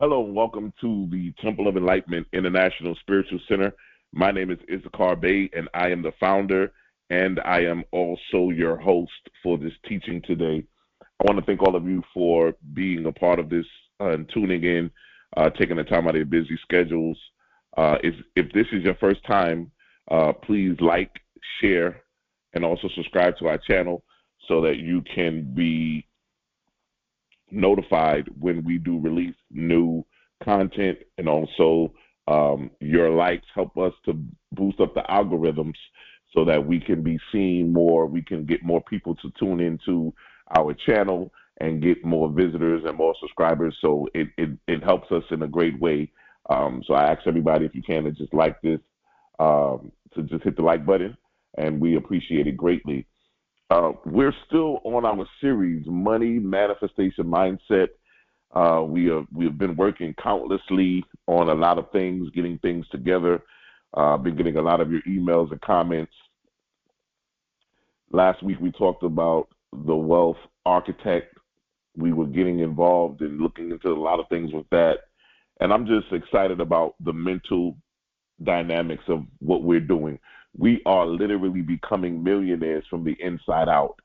Hello and welcome to the Temple of Enlightenment International Spiritual Center. My name is Issachar Bey, and I am the founder, and I am also your host for this teaching today. I want to thank all of you for being a part of this and tuning in, taking the time out of your busy schedules. If this is your first time, please like, share, and also subscribe to our channel so that you can be notified when we do release new content, and also your likes help us to boost up the algorithms so that we can be seen more, we can get more people to tune into our channel and get more visitors and more subscribers. So it helps us in a great way. So I ask everybody, if you can, to just like this, to just hit the like button, and we appreciate it greatly. We're still on our series, Money, Manifestation, Mindset. We have been working countlessly on a lot of things, getting things together. Been getting a lot of your emails and comments. Last week we talked about the wealth architect. We were getting involved and looking into a lot of things with that. And I'm just excited about the mental dynamics of what we're doing. We are literally becoming millionaires from the inside out,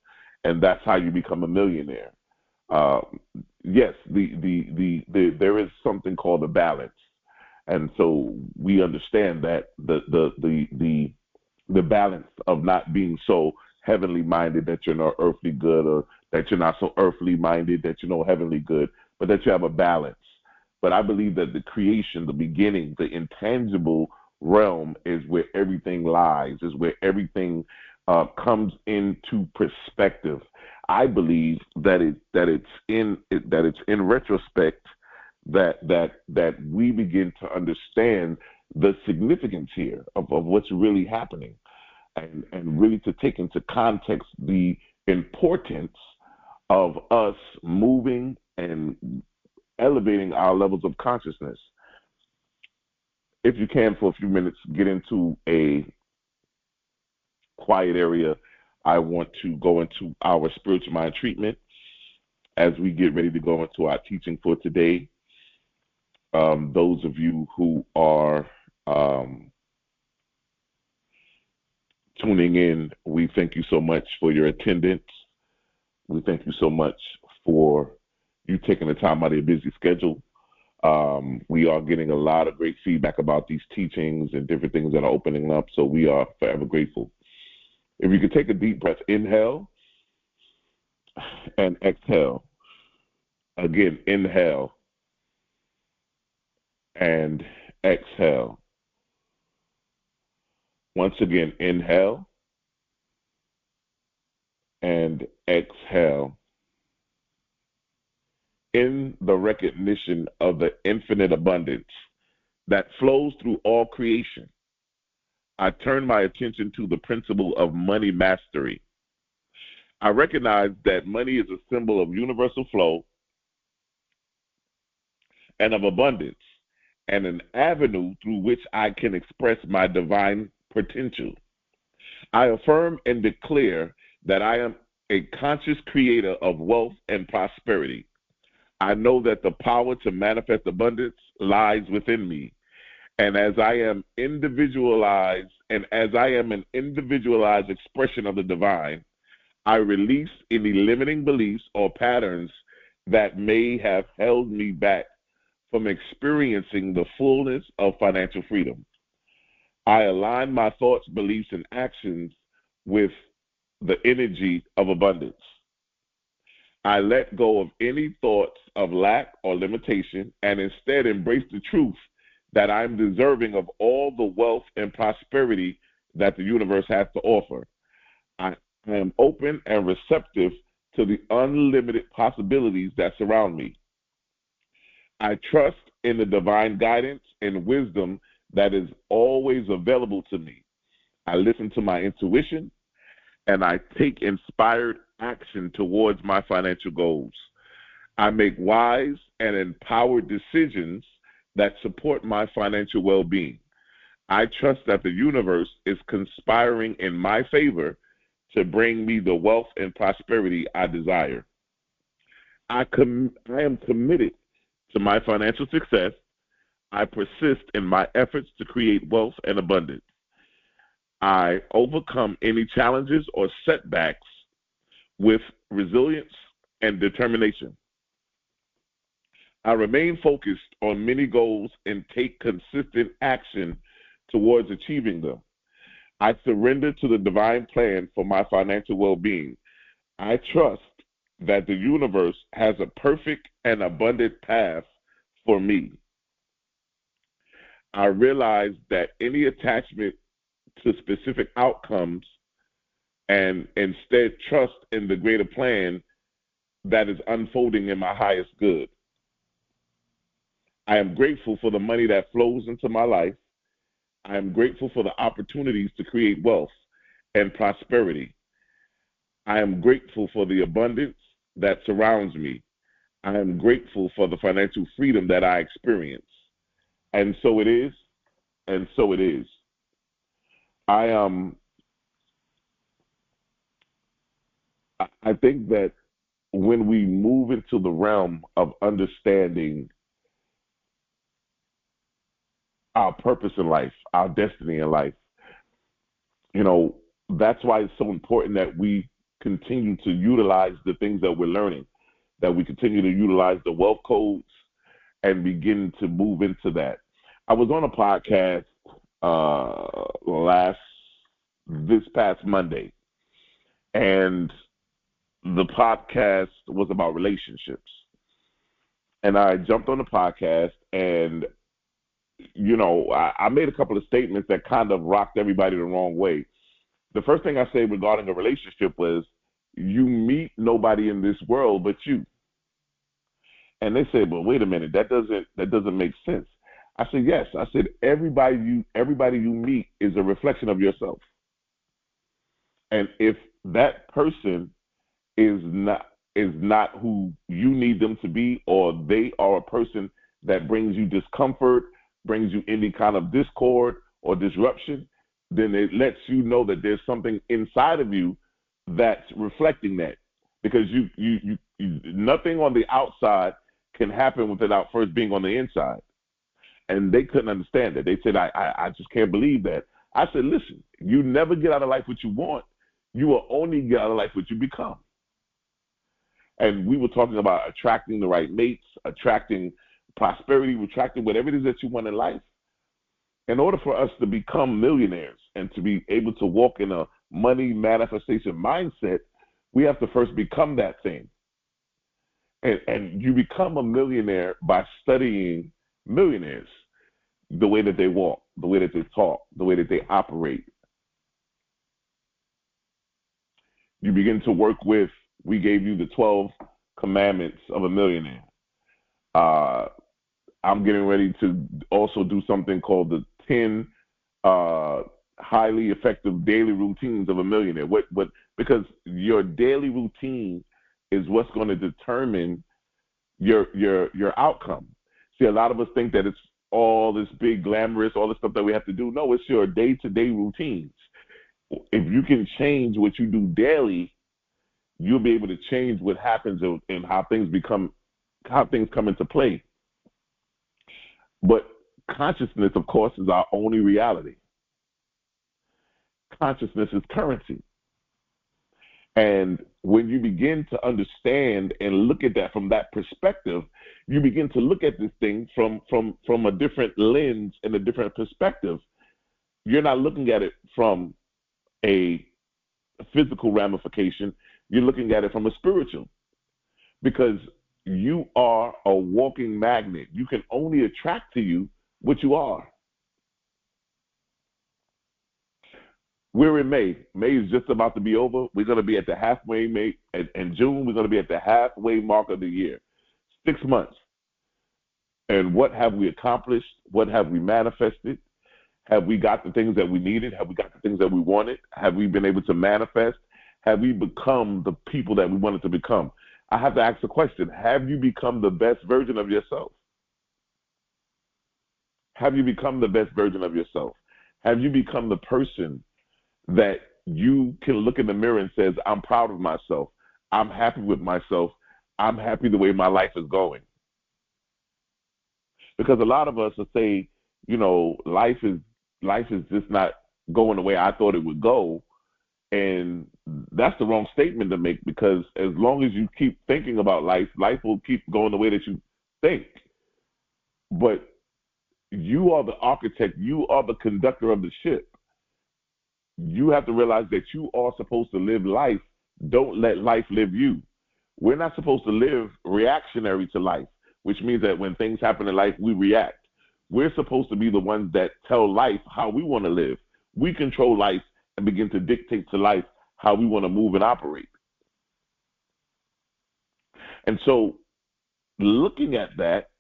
and that's how you become a millionaire. Yes, there is something called a balance, and so we understand that the balance of not being so heavenly minded that you're not earthly good, or that you're not so earthly minded that you're no heavenly good, but that you have a balance. But I believe that the creation, the beginning, the intangible realm is where everything lies, is where everything comes into perspective. I believe that it's in retrospect that we begin to understand the significance here of what's really happening, and really to take into context the importance of us moving and elevating our levels of consciousness. If you can, for a few minutes, get into a quiet area. I want to go into our spiritual mind treatment as we get ready to go into our teaching for today. Those of you who are tuning in, we thank you so much for your attendance. We thank you so much for you taking the time out of your busy schedule. We are getting a lot of great feedback about these teachings and different things that are opening up, so we are forever grateful. If you could take a deep breath, inhale and exhale. Again, inhale and exhale. Once again, inhale and exhale. In the recognition of the infinite abundance that flows through all creation, I turn my attention to the principle of money mastery. I recognize that money is a symbol of universal flow and of abundance, and an avenue through which I can express my divine potential. I affirm and declare that I am a conscious creator of wealth and prosperity. I know that the power to manifest abundance lies within me. And as I am individualized, and as I am an individualized expression of the divine, I release any limiting beliefs or patterns that may have held me back from experiencing the fullness of financial freedom. I align my thoughts, beliefs, and actions with the energy of abundance. I let go of any thoughts of lack or limitation, and instead embrace the truth that I'm deserving of all the wealth and prosperity that the universe has to offer. I am open and receptive to the unlimited possibilities that surround me. I trust in the divine guidance and wisdom that is always available to me. I listen to my intuition, and I take inspired action towards my financial goals. I make wise and empowered decisions that support my financial well-being. I trust that the universe is conspiring in my favor to bring me the wealth and prosperity I desire. I am committed to my financial success, I persist in my efforts to create wealth and abundance. I overcome any challenges or setbacks with resilience and determination. I remain focused on many goals and take consistent action towards achieving them. I surrender to the divine plan for my financial well-being. I trust that the universe has a perfect and abundant path for me. I realize that any attachment to specific outcomes and instead trust in the greater plan that is unfolding in my highest good. I am grateful for the money that flows into my life. I am grateful for the opportunities to create wealth and prosperity. I am grateful for the abundance that surrounds me. I am grateful for the financial freedom that I experience. And so it is, and so it is. I think that when we move into the realm of understanding our purpose in life, our destiny in life, that's why it's so important that we continue to utilize the things that we're learning, that we continue to utilize the wealth codes and begin to move into that. I was on a podcast this past Monday, and the podcast was about relationships. And I jumped on the podcast, and I made a couple of statements that kind of rocked everybody the wrong way. The first thing I said regarding a relationship was, you meet nobody in this world but you. And they said, well, wait a minute, that doesn't make sense. I said, yes. I said, everybody you meet is a reflection of yourself. And if that person is not who you need them to be, or they are a person that brings you discomfort, brings you any kind of discord or disruption, then it lets you know that there's something inside of you that's reflecting that. Because you nothing on the outside can happen without first being on the inside. And they couldn't understand that. They said, I just can't believe that. I said, listen, you never get out of life what you want. You will only get out of life what you become. And we were talking about attracting the right mates, attracting prosperity, attracting whatever it is that you want in life. In order for us to become millionaires and to be able to walk in a money manifestation mindset, we have to first become that thing. And you become a millionaire by studying millionaires, the way that they walk, the way that they talk, the way that they operate. You begin to work with, we gave you the 12 commandments of a millionaire. I'm getting ready to also do something called the 10 highly effective daily routines of a millionaire. Because your daily routine is what's going to determine your outcome. See, a lot of us think that it's all this big glamorous, all this stuff that we have to do. No, it's your day-to-day routines. If you can change what you do daily, you'll be able to change what happens and how things come into play. But consciousness, of course, is our only reality. Consciousness is currency. And when you begin to understand and look at that from that perspective, you begin to look at this thing from a different lens and a different perspective. You're not looking at it from a physical ramification. You're looking at it from a spiritual. Because you are a walking magnet. You can only attract to you what you are. We're in May. May is just about to be over. We're going to be at the halfway in June. We're going to be at the halfway mark of the year. 6 months. And what have we accomplished? What have we manifested? Have we got the things that we needed? Have we got the things that we wanted? Have we been able to manifest? Have we become the people that we wanted to become? I have to ask the question, have you become the best version of yourself? Have you become the best version of yourself? Have you become the person that you can look in the mirror and says, I'm proud of myself. I'm happy with myself. I'm happy the way my life is going. Because a lot of us will say, life is just not going the way I thought it would go. And that's the wrong statement to make, because as long as you keep thinking about life, life will keep going the way that you think. But you are the architect, you are the conductor of the ship. You have to realize that you are supposed to live life. Don't let life live you. We're not supposed to live reactionary to life, which means that when things happen in life, we react. We're supposed to be the ones that tell life how we want to live. We control life and begin to dictate to life how we want to move and operate. And so looking at that,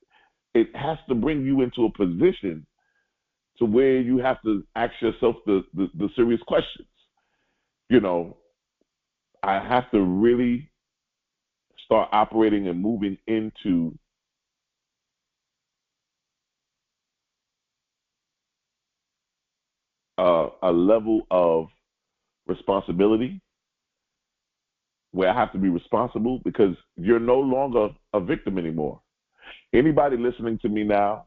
it has to bring you into a position to where you have to ask yourself the serious questions. I have to really start operating and moving into a level of responsibility where I have to be responsible, because you're no longer a victim anymore. Anybody listening to me now,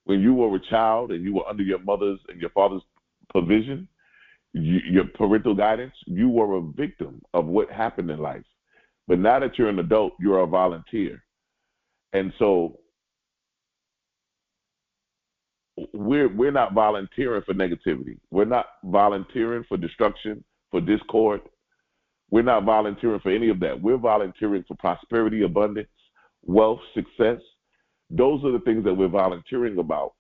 when you were a child and you were under your mother's and your father's provision, your parental guidance, you were a victim of what happened in life. But now that you're an adult, you're a volunteer. And so we're not volunteering for negativity. We're not volunteering for destruction, for discord. We're not volunteering for any of that. We're volunteering for prosperity, abundance, wealth, success. Those are the things that we're volunteering about.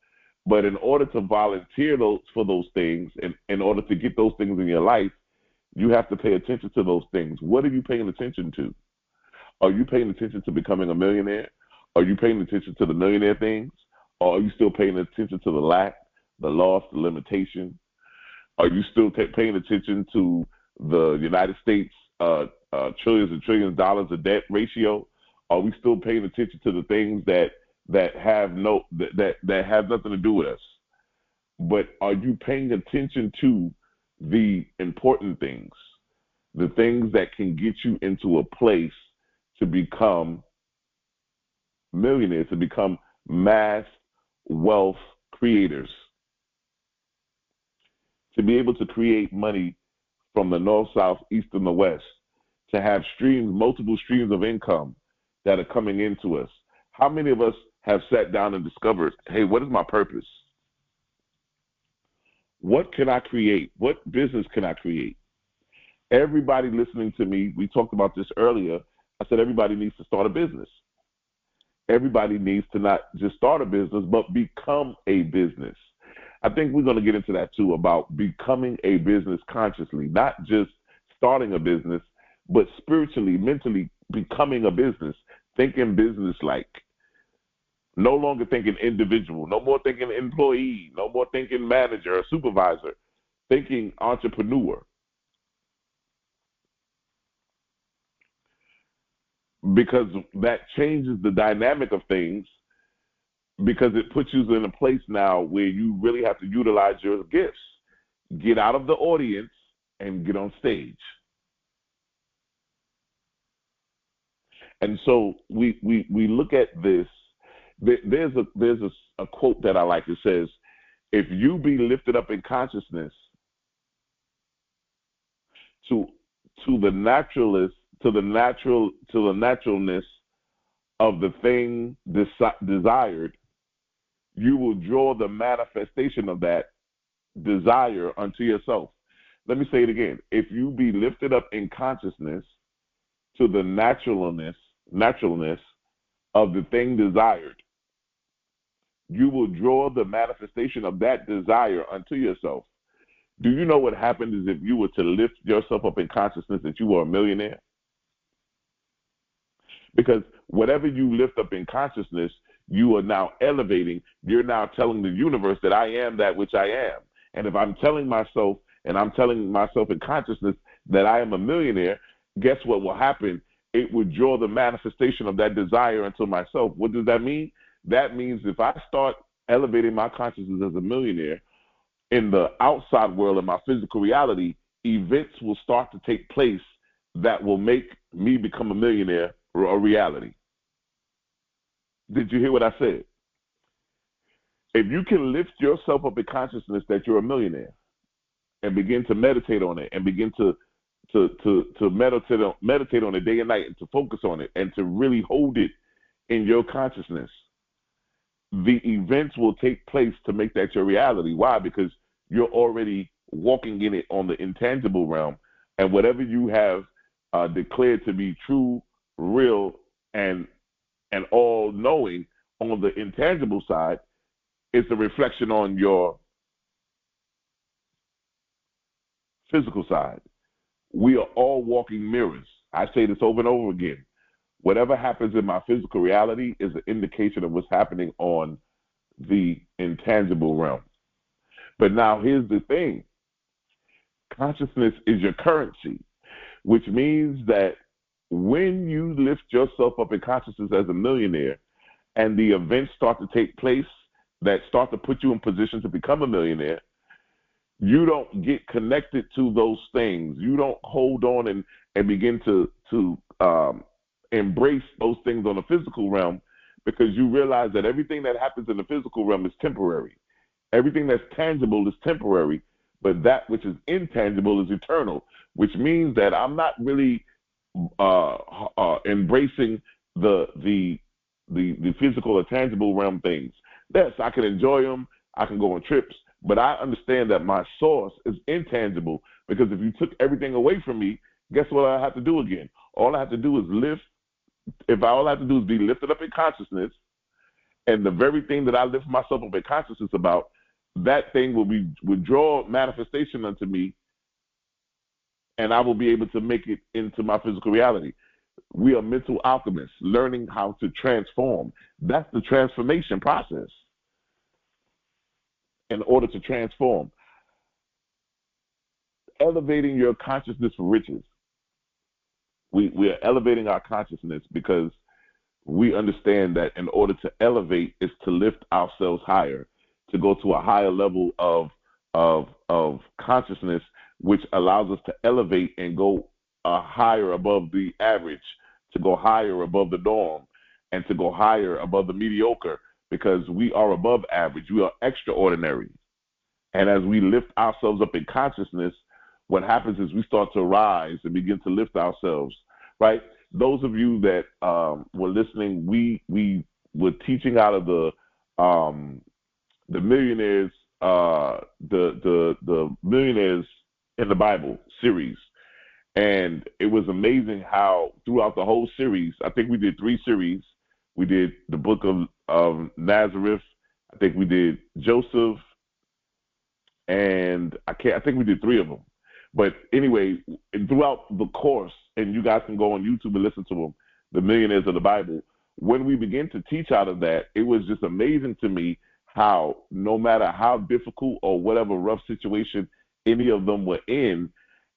But in order to volunteer for those things, and in order to get those things in your life, you have to pay attention to those things. What are you paying attention to? Are you paying attention to becoming a millionaire? Are you paying attention to the millionaire things? Or are you still paying attention to the lack, the loss, the limitation? Are you still paying attention to the United States trillions and trillions of dollars of debt ratio? Are we still paying attention to the things that have that have nothing to do with us? But are you paying attention to the important things, the things that can get you into a place to become millionaires, to become mass wealth creators, to be able to create money from the north, south, east, and the west, to have multiple streams of income that are coming into us? How many of us have sat down and discovered, hey, what is my purpose? What can I create? What business can I create? Everybody listening to me, we talked about this earlier. I said everybody needs to start a business. Everybody needs to not just start a business, but become a business. I think we're going to get into that too, about becoming a business consciously, not just starting a business, but spiritually, mentally becoming a business, thinking business-like. No longer thinking individual, no more thinking employee, no more thinking manager or supervisor, thinking entrepreneur. Because that changes the dynamic of things, because it puts you in a place now where you really have to utilize your gifts. Get out of the audience and get on stage. And so we look at this. There's a quote that I like. It says, "If you be lifted up in consciousness to the naturalness of the thing desired, you will draw the manifestation of that desire unto yourself." Let me say it again. If you be lifted up in consciousness to the naturalness of the thing desired, you will draw the manifestation of that desire unto yourself. Do you know what happened is if you were to lift yourself up in consciousness that you were a millionaire? Because whatever you lift up in consciousness, you are now elevating. You're now telling the universe that I am that which I am. And if I'm telling myself, and I'm telling myself in consciousness that I am a millionaire, guess what will happen? It would draw the manifestation of that desire unto myself. What does that mean? That means if I start elevating my consciousness as a millionaire, in the outside world, in my physical reality, events will start to take place that will make me become a millionaire a reality. Did you hear what I said? If you can lift yourself up in consciousness that you're a millionaire and begin to meditate on it and begin to meditate on it day and night and to focus on it and to really hold it in your consciousness, the events will take place to make that your reality. Why? Because you're already walking in it on the intangible realm, and whatever you have declared to be true, real, and all-knowing on the intangible side is a reflection on your physical side. We are all walking mirrors. I say this over and over again. Whatever happens in my physical reality is an indication of what's happening on the intangible realm. But now here's the thing. Consciousness is your currency, which means that when you lift yourself up in consciousness as a millionaire and the events start to take place that start to put you in position to become a millionaire, you don't get connected to those things. You don't hold on and begin to embrace those things on the physical realm, because you realize that everything that happens in the physical realm is temporary. Everything that's tangible is temporary, but that which is intangible is eternal, which means that I'm not really embracing the physical or tangible realm things. Yes, I can enjoy them. I can go on trips, but I understand that my source is intangible, because if you took everything away from me, guess what I have to do again? All I have to do is lift. All I have to do is be lifted up in consciousness, and the very thing that I lift myself up in consciousness about, that thing will draw manifestation unto me, and I will be able to make it into my physical reality. We are mental alchemists, learning how to transform. That's the transformation process. In order to transform, elevating your consciousness for riches. We are elevating our consciousness because we understand that in order to elevate is to lift ourselves higher, to go to a higher level of consciousness, which allows us to elevate and go higher above the average, to go higher above the norm, and to go higher above the mediocre, because we are above average. We are extraordinary. And as we lift ourselves up in consciousness, what happens is we start to rise and begin to lift ourselves, right? Those of you that were listening, we were teaching out of the millionaires, the millionaires in the Bible series, and it was amazing how throughout the whole series, I think we did 3 series. We did the book of Nazareth. I think we did Joseph, and I think we did 3 of them. But anyway, throughout the course, and you guys can go on YouTube and listen to them, the millionaires of the Bible, when we begin to teach out of that, it was just amazing to me how no matter how difficult or whatever rough situation any of them were in,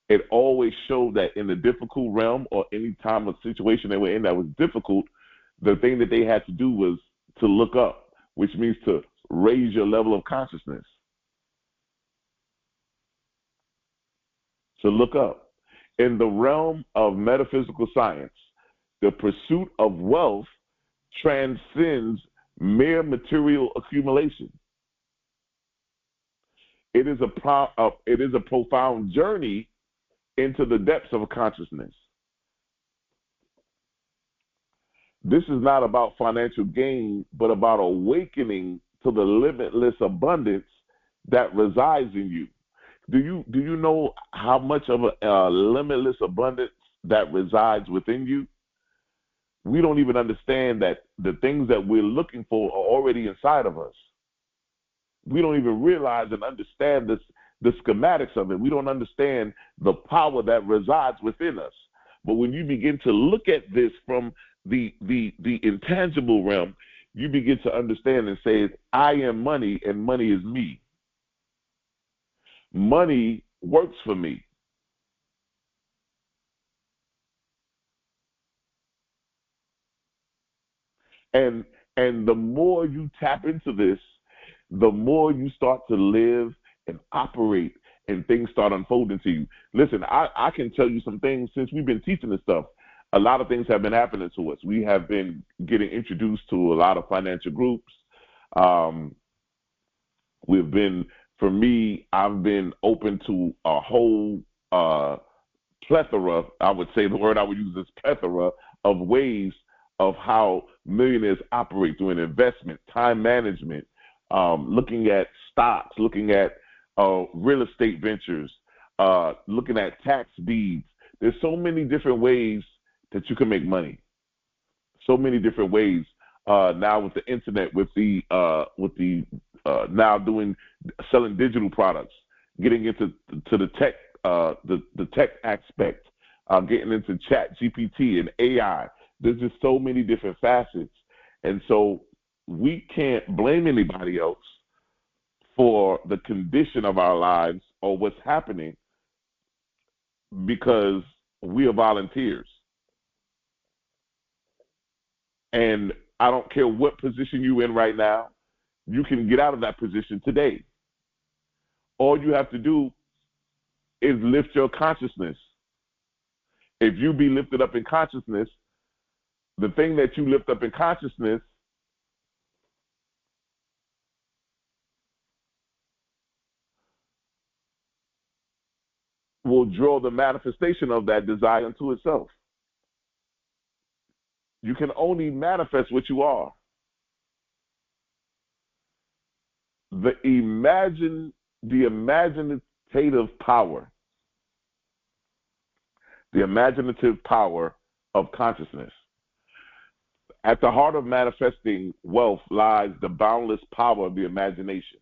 it always showed that in the difficult realm or any time of situation they were in that was difficult, the thing that they had to do was to look up, which means to raise your level of consciousness. To look up. In the realm of metaphysical science, the pursuit of wealth transcends mere material accumulation. It is a profound journey into the depths of a consciousness. This is not about financial gain, but about awakening to the limitless abundance that resides in you. Do you know how much of a limitless abundance that resides within you? We don't even understand that the things that we're looking for are already inside of us. We don't even realize and understand the schematics of it. We don't understand the power that resides within us. But when you begin to look at this from the intangible realm, you begin to understand and say, I am money and money is me. Money works for me. And the more you tap into this, the more you start to live and operate and things start unfolding to you. Listen, I can tell you some things since we've been teaching this stuff. A lot of things have been happening to us. We have been getting introduced to a lot of financial groups. For me, I've been open to a whole plethora, I would say the word I would use is plethora of ways of how millionaires operate through an investment, time management, looking at stocks, looking at real estate ventures, looking at tax deeds. There's so many different ways that you can make money. So many different ways now with the internet, with the now doing selling digital products, getting into the tech the tech aspect, getting into Chat GPT and AI. There's just so many different facets, and so we can't blame anybody else for the condition of our lives or what's happening because we are volunteers. And I don't care what position you're in right now, you can get out of that position today. All you have to do is lift your consciousness. If you be lifted up in consciousness, the thing that you lift up in consciousness will draw the manifestation of that desire into itself. You can only manifest what you are. The imaginative power, the imaginative power of consciousness. At the heart of manifesting wealth lies the boundless power of the imagination.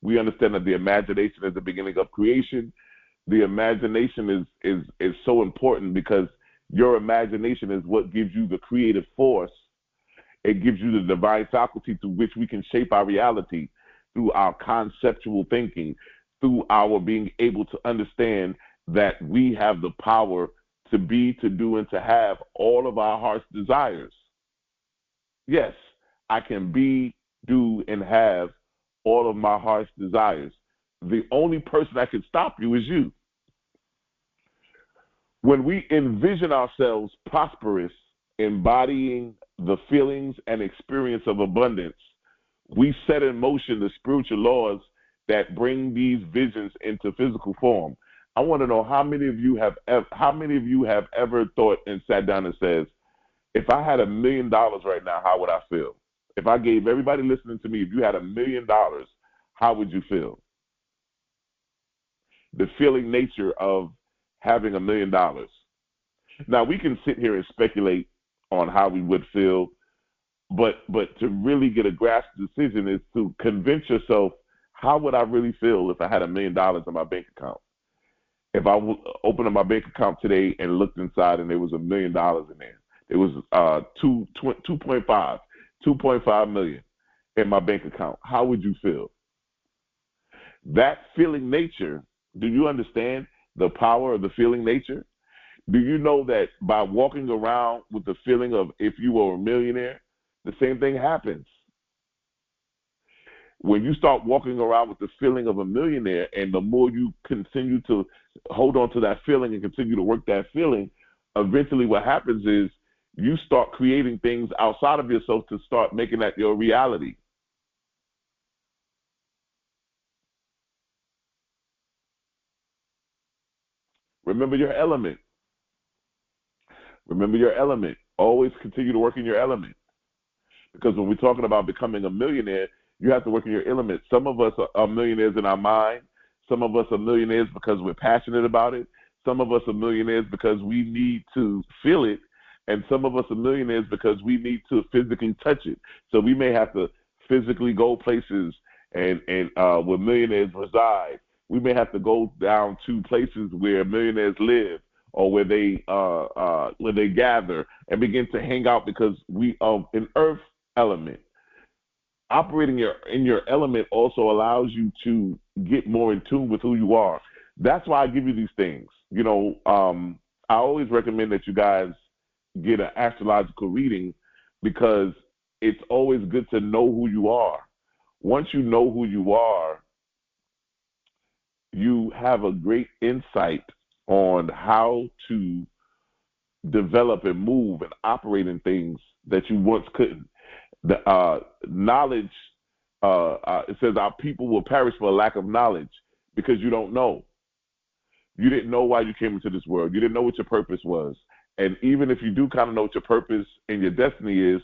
We understand that the imagination is the beginning of creation. The imagination is so important because your imagination is what gives you the creative force. It gives you the divine faculty through which we can shape our reality, through our conceptual thinking, through our being able to understand that we have the power to be, to do, and to have all of our heart's desires. Yes, I can be, do, and have all of my heart's desires. The only person that can stop you is you. When we envision ourselves prosperous, embodying the feelings and experience of abundance, we set in motion the spiritual laws that bring these visions into physical form. I want to know how many of you have ever thought and sat down and says, if I had $1 million right now, how would I feel? If I gave everybody listening to me, if you had $1 million, how would you feel? The feeling nature of having $1 million. Now we can sit here and speculate on how we would feel, but to really get a grasp decision is to convince yourself, how would I really feel if I had $1 million in my bank account? If I opened up my bank account today and looked inside and there was $1 million in there, it was 2.5 million in my bank account, how would you feel? That feeling nature, do you understand the power of the feeling nature? Do you know that by walking around with the feeling of if you were a millionaire, the same thing happens? When you start walking around with the feeling of a millionaire, and the more you continue to hold on to that feeling and continue to work that feeling, eventually what happens is you start creating things outside of yourself to start making that your reality. Remember your element. Remember your element. Always continue to work in your element. Because when we're talking about becoming a millionaire, you have to work in your element. Some of us are millionaires in our mind. Some of us are millionaires because we're passionate about it. Some of us are millionaires because we need to feel it. And some of us are millionaires because we need to physically touch it. So we may have to physically go places and where millionaires reside. We may have to go down to places where millionaires live, or where they gather and begin to hang out, because we are an earth element. Operating in your element also allows you to get more in tune with who you are. That's why I give you these things. I always recommend that you guys get an astrological reading, because it's always good to know who you are. Once you know who you are, you have a great insight on how to develop and move and operate in things that you once couldn't. The knowledge it says our people will perish for a lack of knowledge because you don't know. You didn't know why you came into this world. You didn't know what your purpose was. And even if you do kind of know what your purpose and your destiny is,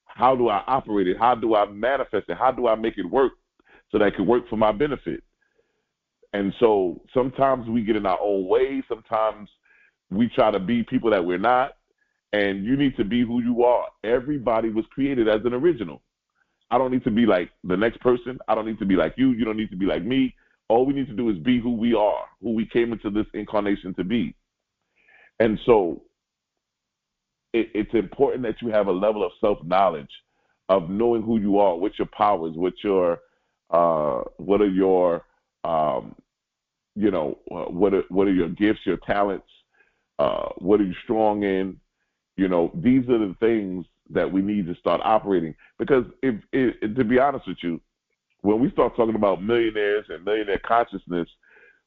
how do I operate it? How do I manifest it? How do I make it work so that it can work for my benefit? And so sometimes we get in our own way. Sometimes we try to be people that we're not. And you need to be who you are. Everybody was created as an original. I don't need to be like the next person. I don't need to be like you. You don't need to be like me. All we need to do is be who we are, who we came into this incarnation to be. And so it's important that you have a level of self-knowledge, of knowing who you are, what your powers, what are your, what are your gifts, your talents, what are you strong in? These are the things that we need to start operating. Because to be honest with you, when we start talking about millionaires and millionaire consciousness,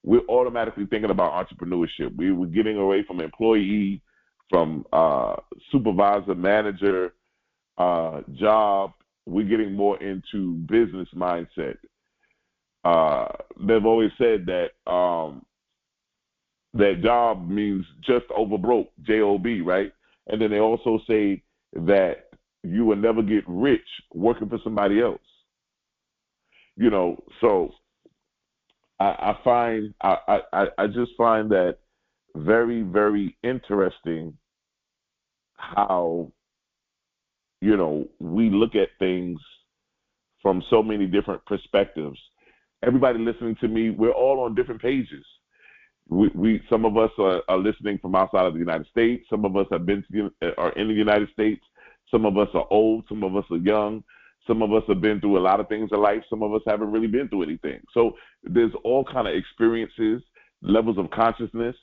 we're automatically thinking about entrepreneurship. We're getting away from employee, from supervisor, manager, job. We're getting more into business mindset. They've always said that that job means just over broke, J-O-B, right? And then they also say that you will never get rich working for somebody else. So I just find that very, very interesting how, we look at things from so many different perspectives. Everybody listening to me, we're all on different pages. We some of us are listening from outside of the United States. Some of us are in the United States. Some of us are old. Some of us are young. Some of us have been through a lot of things in life. Some of us haven't really been through anything. So there's all kind of experiences, levels of consciousness,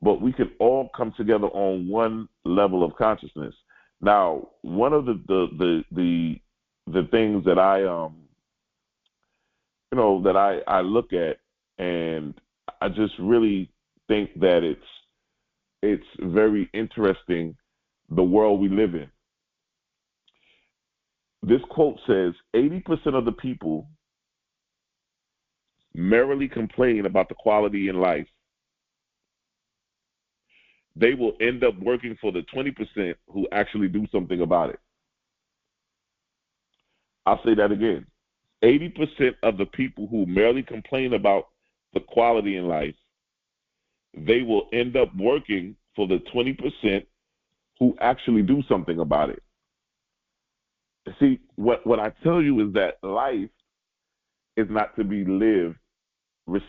but we can all come together on one level of consciousness. Now, one of the things that I look at, and I just really think that it's very interesting, the world we live in. This quote says, 80% of the people merely complain about the quality in life. They will end up working for the 20% who actually do something about it. I'll say that again. 80% of the people who merely complain about the quality in life, they will end up working for the 20% who actually do something about it. See, what I tell you is that life is not to be lived for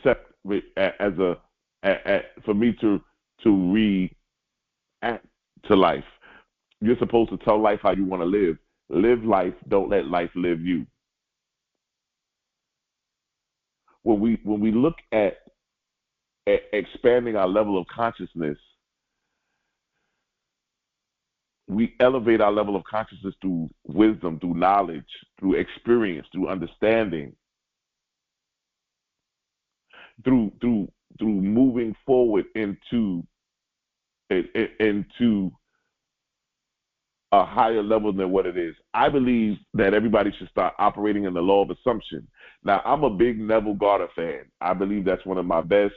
me to react to life. You're supposed to tell life how you want to live. Live life. Don't let life live you. When we look at expanding our level of consciousness, we elevate our level of consciousness through wisdom, through knowledge, through experience, through understanding, through moving forward into a higher level than what it is. I believe that everybody should start operating in the law of assumption. Now, I'm a big Neville Goddard fan. I believe that's one of my best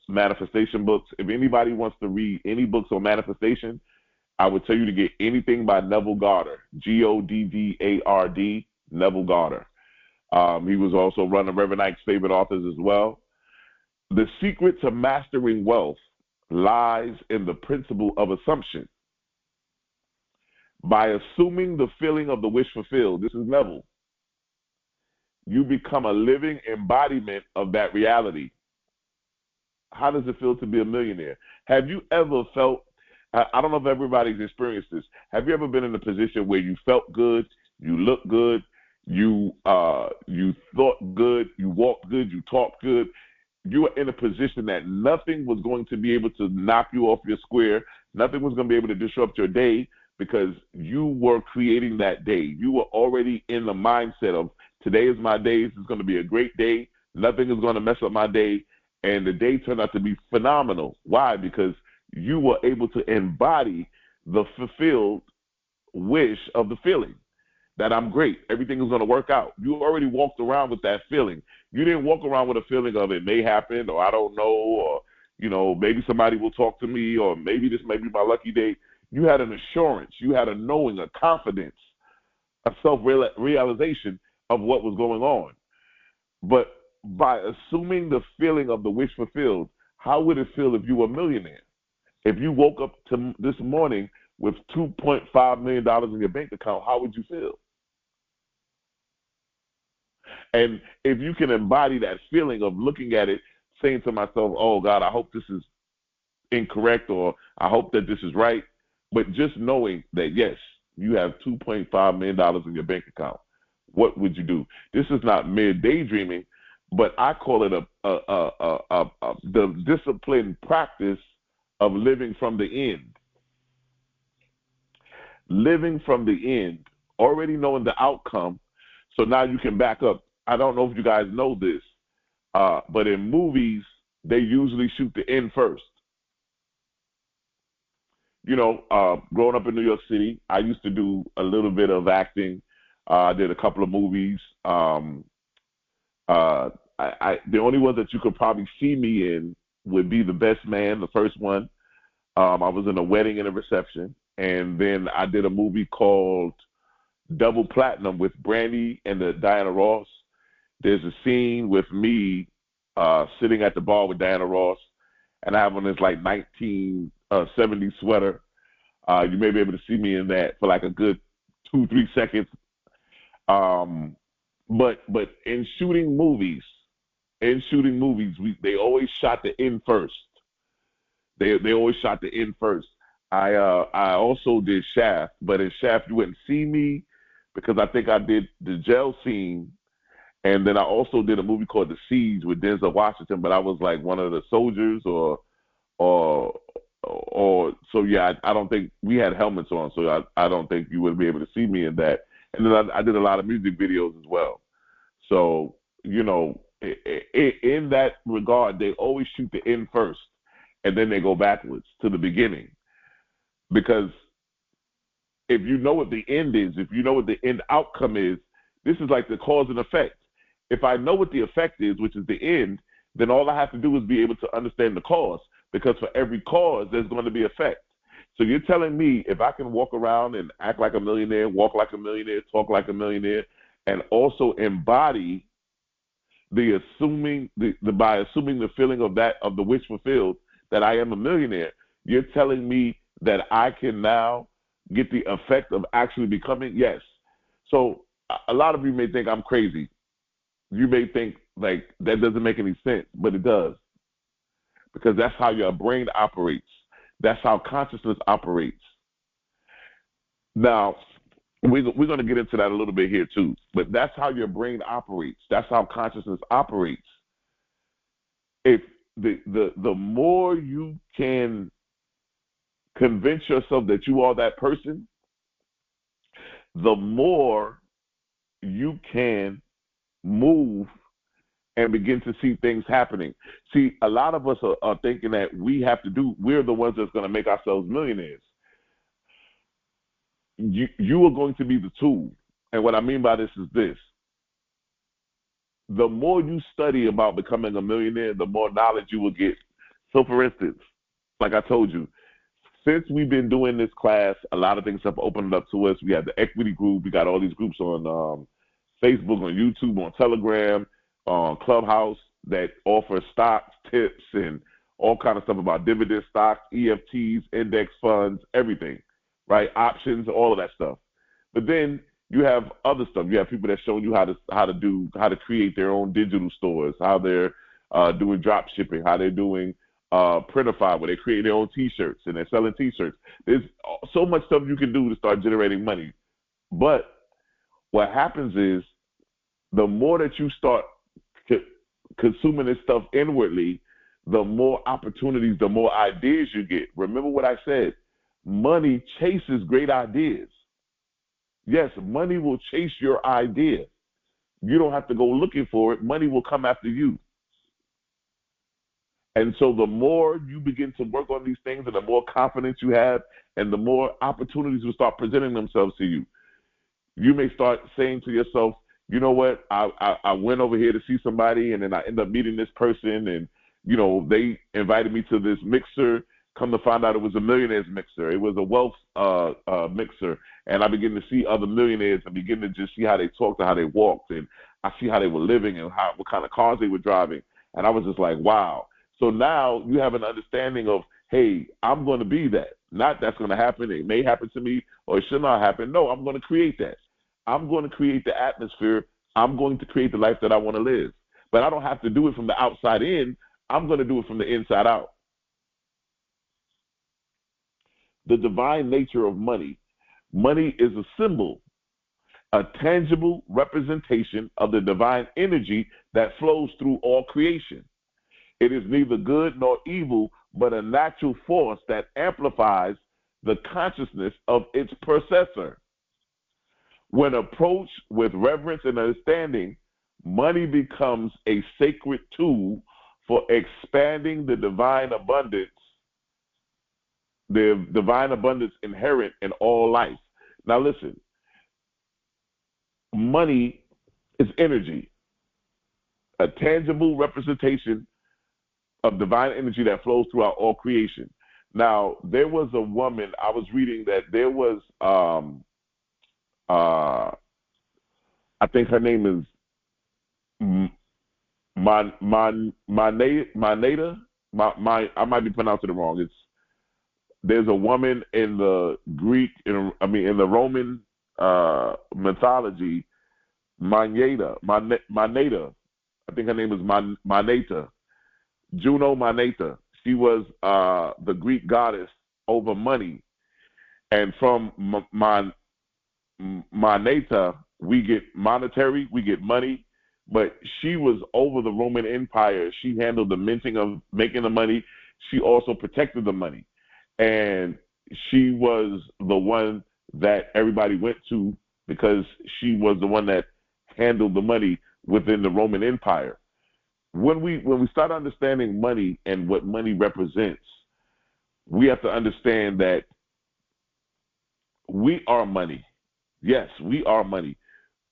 manifestation books. If anybody wants to read any books on manifestation, I would tell you to get anything by Neville Goddard, Goddard, Neville Goddard. He was also one of Reverend Ike's favorite authors as well. The secret to mastering wealth lies in the principle of assumption. By assuming the feeling of the wish fulfilled, this is Neville, you become a living embodiment of that reality. How does it feel to be a millionaire? Have you ever felt, I don't know if everybody's experienced this, have you ever been in a position where you felt good, you looked good, you thought good, you walked good, you talked good, you were in a position that nothing was going to be able to knock you off your square, nothing was going to be able to disrupt your day, because you were creating that day. You were already in the mindset of, today is my day, this is going to be a great day, nothing is going to mess up my day, and the day turned out to be phenomenal. Why? Because you were able to embody the fulfilled wish of the feeling. that I'm great. Everything is going to work out. You already walked around with that feeling. You didn't walk around with a feeling of it may happen, or I don't know, or, maybe somebody will talk to me, or maybe this may be my lucky day. You had an assurance. You had a knowing, a confidence, a self-realization of what was going on. But by assuming the feeling of the wish fulfilled, how would it feel if you were a millionaire? If you woke up this morning with $2.5 million in your bank account, how would you feel? And if you can embody that feeling of looking at it, saying to myself, oh, God, I hope this is incorrect, or I hope that this is right, but just knowing that, yes, you have $2.5 million in your bank account, what would you do? This is not mere daydreaming, but I call it the disciplined practice of living from the end. Living from the end, already knowing the outcome, so now you can back up. I don't know if you guys know this, but in movies, they usually shoot the end first. Growing up in New York City, I used to do a little bit of acting. I did a couple of movies. The only one that you could probably see me in would be The Best Man, the first one. I was in a wedding and a reception. And then I did a movie called Double Platinum with Brandy and Diana Ross. There's a scene with me sitting at the bar with Diana Ross, and I have on this like 1970s sweater. You may be able to see me in that for like a good 2-3 seconds. But in shooting movies, they always shot the end first. They always shot the end first. I also did Shaft, but in Shaft you wouldn't see me because I think I did the jail scene, and then I also did a movie called The Siege with Denzel Washington, but I was like one of the soldiers or so yeah. I don't think we had helmets on, so I don't think you would be able to see me in that. And then I did a lot of music videos as well. So in that regard, they always shoot the end first, and then they go backwards to the beginning. Because if you know what the end is, if you know what the end outcome is, this is like the cause and effect. If I know what the effect is, which is the end, then all I have to do is be able to understand the cause, because for every cause, there's going to be effect. So you're telling me if I can walk around and act like a millionaire, walk like a millionaire, talk like a millionaire, and also embody by assuming the feeling of the wish fulfilled, that I am a millionaire, you're telling me that I can now get the effect of actually becoming? Yes. So a lot of you may think I'm crazy. You may think like that doesn't make any sense, but it does. Because that's how your brain operates. That's how consciousness operates. Now, we're going to get into that a little bit here too, but that's how your brain operates. That's how consciousness operates. If the more you can convince yourself that you are that person, the more you can move and begin to see things happening. See, a lot of us are thinking that we're the ones that's going to make ourselves millionaires. You are going to be the tool. And what I mean by this is this. The more you study about becoming a millionaire, the more knowledge you will get. So for instance, like I told you, since we've been doing this class, a lot of things have opened up to us. We have the equity group. We got all these groups on Facebook, on YouTube, on Telegram, on Clubhouse that offer stocks, tips, and all kind of stuff about dividend stocks, EFTs, index funds, everything, right? Options, all of that stuff. But then you have other stuff. You have people that show you how to create their own digital stores, how they're doing drop shipping, how they're doing Printify, where they create their own T-shirts and they're selling T-shirts. There's so much stuff you can do to start generating money. But what happens is the more that you start consuming this stuff inwardly, the more opportunities, the more ideas you get. Remember what I said, money chases great ideas. Yes, money will chase your idea. You don't have to go looking for it. Money will come after you. And so the more you begin to work on these things and the more confidence you have and the more opportunities will start presenting themselves to you. You may start saying to yourself, you know what, I went over here to see somebody, and then I end up meeting this person, and, they invited me to this mixer. Come to find out it was a millionaire's mixer. It was a wealth mixer. And I begin to see other millionaires and begin to just see how they talked and how they walked. And I see how they were living and what kind of cars they were driving. And I was just like, wow. So now you have an understanding of, hey, I'm going to be that. Not that's going to happen. It may happen to me or it should not happen. No, I'm going to create that. I'm going to create the atmosphere. I'm going to create the life that I want to live. But I don't have to do it from the outside in. I'm going to do it from the inside out. The divine nature of money. Money is a symbol, a tangible representation of the divine energy that flows through all creation. It is neither good nor evil, but a natural force that amplifies the consciousness of its possessor. When approached with reverence and understanding, money becomes a sacred tool for expanding the divine abundance inherent in all life. Now listen, money is energy, a tangible representation of divine energy that flows throughout all creation. Now, there was a woman, I was reading that there was, I think her name is Maneta. I might be pronouncing it wrong. There's a woman in the Greek, in the Roman mythology, Maneta. I think her name is Maneta. Juno Maneta. She was the Greek goddess over money. And from Maneta, we get monetary, we get money. But she was over the Roman Empire. She handled the making the money. She also protected the money. And she was the one that everybody went to because she was the one that handled the money within the Roman Empire. When we start understanding money and what money represents, we have to understand that we are money. Yes, we are money.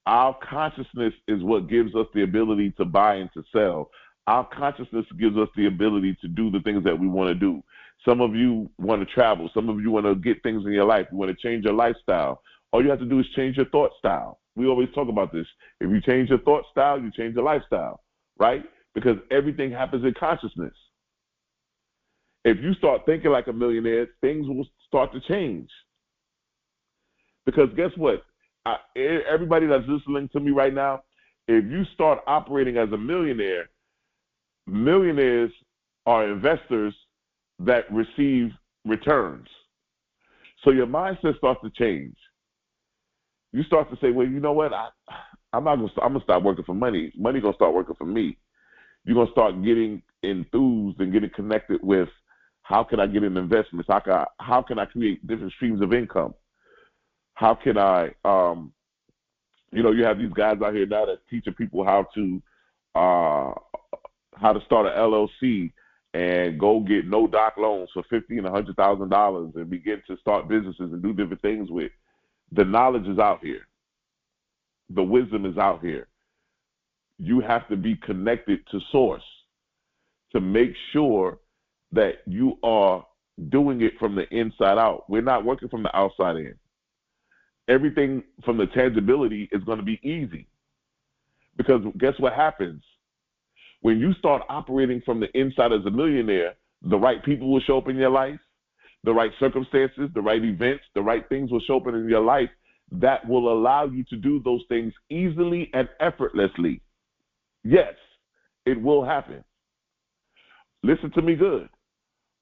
Our consciousness is what gives us the ability to buy and to sell. Our consciousness gives us the ability to do the things that we want to do. Some of you want to travel. Some of you want to get things in your life. You want to change your lifestyle. All you have to do is change your thought style. We always talk about this. If you change your thought style, you change your lifestyle, right? Because everything happens in consciousness. If you start thinking like a millionaire, things will start to change. Because guess what? Everybody that's listening to me right now, if you start operating as a millionaire, millionaires are investors that receive returns. So your mindset starts to change. You start to say, well, you know what? I'm going to stop working for money. Money going to start working for me. You're going to start getting enthused and getting connected with how can I get in investments? How can I create different streams of income? How can I, you have these guys out here now that teaching people how to start an LLC and go get no doc loans for $50,000 and $100,000 and begin to start businesses and do different things with. The knowledge is out here. The wisdom is out here. You have to be connected to source to make sure that you are doing it from the inside out. We're not working from the outside in. Everything from the tangibility is going to be easy. Because guess what happens? When you start operating from the inside as a millionaire, the right people will show up in your life, the right circumstances, the right events, the right things will show up in your life that will allow you to do those things easily and effortlessly. Yes, it will happen. Listen to me good.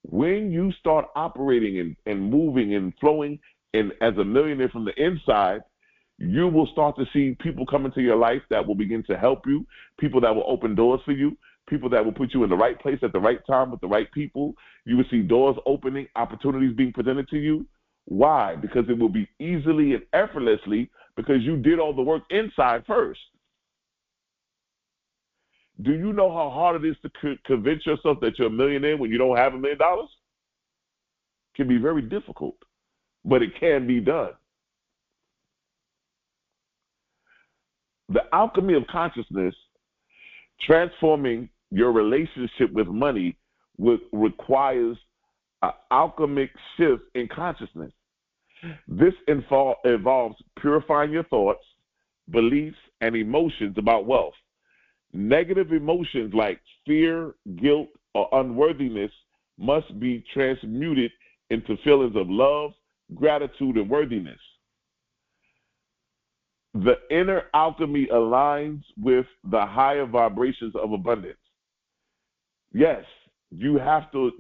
When you start operating and moving and flowing as a millionaire from the inside, you will start to see people come into your life that will begin to help you, people that will open doors for you, people that will put you in the right place at the right time with the right people. You will see doors opening, opportunities being presented to you. Why? Because it will be easily and effortlessly because you did all the work inside first. Do you know how hard it is to convince yourself that you're a millionaire when you don't have $1 million? It can be very difficult, but it can be done. The alchemy of consciousness, transforming your relationship with money, requires an alchemic shift in consciousness. This involves purifying your thoughts, beliefs, and emotions about wealth. Negative emotions like fear, guilt, or unworthiness must be transmuted into feelings of love, gratitude, and worthiness. The inner alchemy aligns with the higher vibrations of abundance. Yes, you have to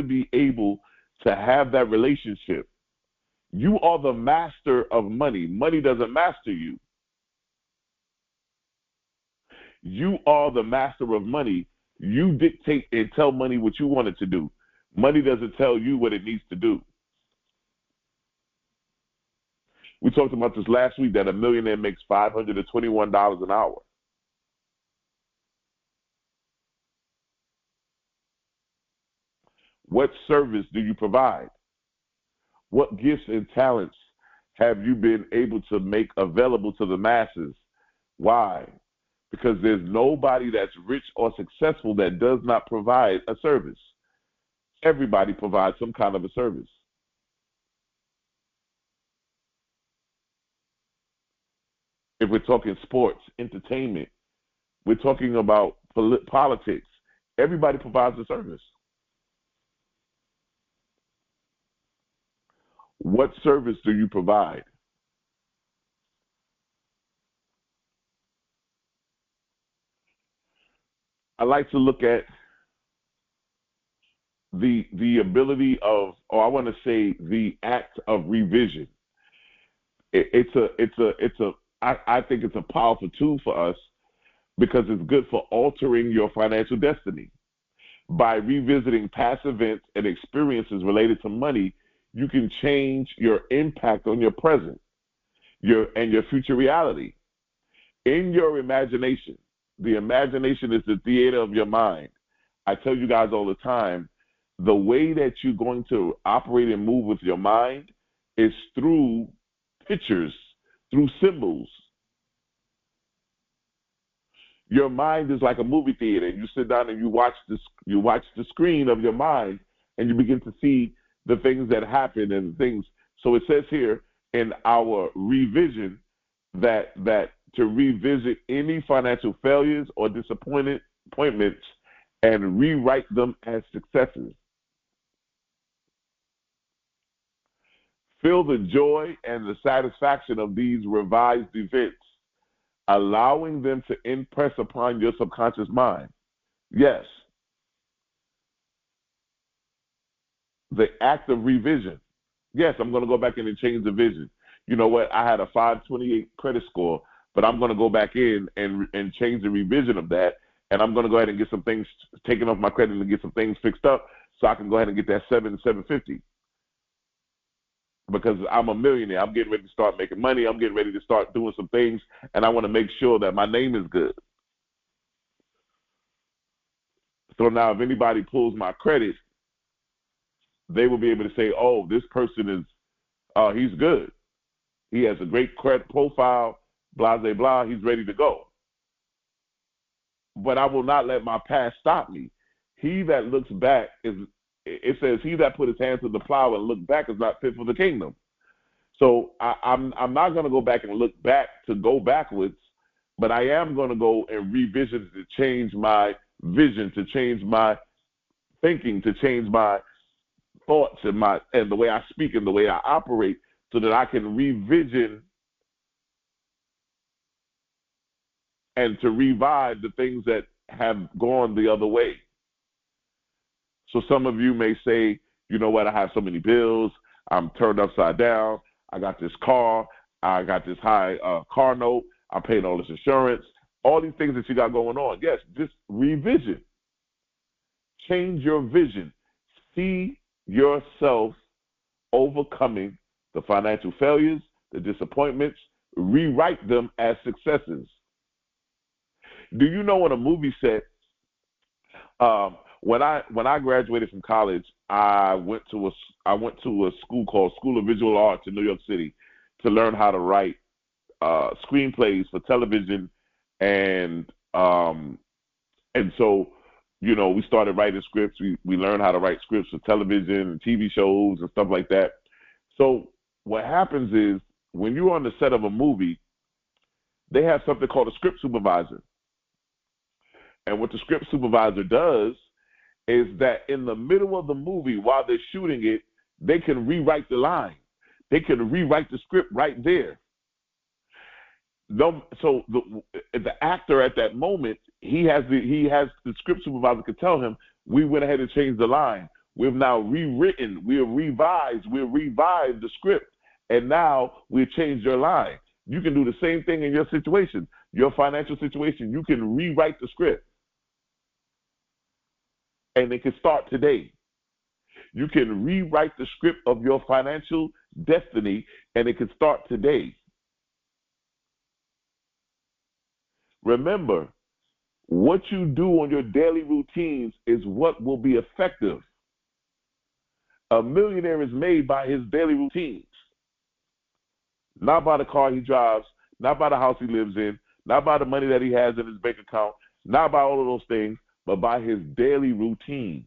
be able to have that relationship. You are the master of money. Money doesn't master you. You are the master of money. You dictate and tell money what you want it to do. Money doesn't tell you what it needs to do. We talked about this last week, that a millionaire makes $521 an hour. What service do you provide? What gifts and talents have you been able to make available to the masses? Why? Because there's nobody that's rich or successful that does not provide a service. Everybody provides some kind of a service. If we're talking sports, entertainment, we're talking about politics, everybody provides a service. What service do you provide? I like to look at the ability of, or I want to say the act of revision. I think it's a powerful tool for us because it's good for altering your financial destiny. By revisiting past events and experiences related to money, you can change your impact on your present, your future reality. In your imagination, the imagination is the theater of your mind. I tell you guys all the time, the way that you're going to operate and move with your mind is through pictures, through symbols. Your mind is like a movie theater. You sit down and you watch the screen of your mind, and you begin to see the things that happen and things. So it says here in our revision that to revisit any financial failures or disappointments and rewrite them as successes. Feel the joy and the satisfaction of these revised events, allowing them to impress upon your subconscious mind. Yes, the act of revision. Yes, I'm going to go back in and change the vision. You know what? I had a 528 credit score, but I'm going to go back in and change the revision of that, and I'm going to go ahead and get some things taken off my credit and get some things fixed up so I can go ahead and get that 750. Because I'm a millionaire. I'm getting ready to start making money. I'm getting ready to start doing some things, and I want to make sure that my name is good. So now if anybody pulls my credit, they will be able to say, oh, this person is, he's good. He has a great credit profile, blah, blah, blah. He's ready to go. But I will not let my past stop me. He that looks back it says, he that put his hands to the plow and look back is not fit for the kingdom. So I'm not going to go back and look back to go backwards, but I am going to go and revisit to change my vision, to change my thinking, to change my thoughts and the way I speak and the way I operate, so that I can revision and to revive the things that have gone the other way. So some of you may say, you know what, I have so many bills, I'm turned upside down, I got this car, I got this high car note, I'm paying all this insurance, all these things that you got going on. Yes, just revision. Change your vision. See yourself overcoming the financial failures, the disappointments, rewrite them as successes. Do you know on a movie set, when I graduated from college, I went to a school called School of Visual Arts in New York City to learn how to write screenplays for television, and so, we started writing scripts. We learned how to write scripts for television and TV shows and stuff like that. So what happens is when you're on the set of a movie, they have something called a script supervisor. And what the script supervisor does is that in the middle of the movie, while they're shooting it, they can rewrite the line. They can rewrite the script right there. So the actor at that moment, he has the script supervisor can tell him, we went ahead and changed the line. We've now rewritten, we've revived the script, and now we've changed your line. You can do the same thing in your situation, your financial situation. You can rewrite the script, and it can start today. You can rewrite the script of your financial destiny, and it can start today. Remember, what you do on your daily routines is what will be effective. A millionaire is made by his daily routines, not by the car he drives, not by the house he lives in, not by the money that he has in his bank account, not by all of those things, but by his daily routine.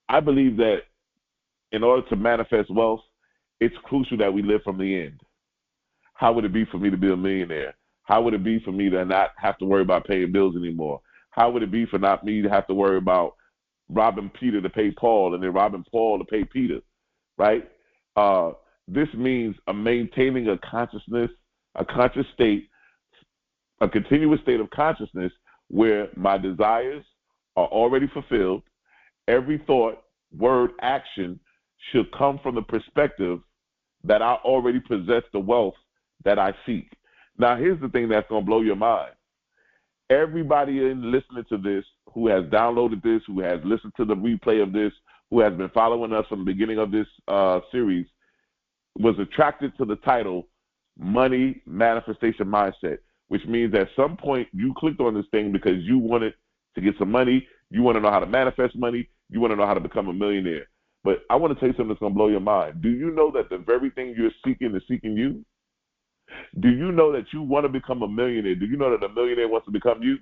I believe that in order to manifest wealth, it's crucial that we live from the end. How would it be for me to be a millionaire? How would it be for me to not have to worry about paying bills anymore? How would it be for not me to have to worry about robbing Peter to pay Paul and then robbing Paul to pay Peter, right? This means maintaining a consciousness, a conscious state, a continuous state of consciousness where my desires are already fulfilled. Every thought, word, action should come from the perspective that I already possess the wealth that I seek. Now, here's the thing that's going to blow your mind. Everybody listening to this, who has downloaded this, who has listened to the replay of this, who has been following us from the beginning of this series, was attracted to the title Money Manifestation Mindset, which means at some point you clicked on this thing because you wanted to get some money, you want to know how to manifest money, you want to know how to become a millionaire. But I want to tell you something that's going to blow your mind. Do you know that the very thing you're seeking is seeking you? Do you know that you want to become a millionaire? Do you know that a millionaire wants to become you?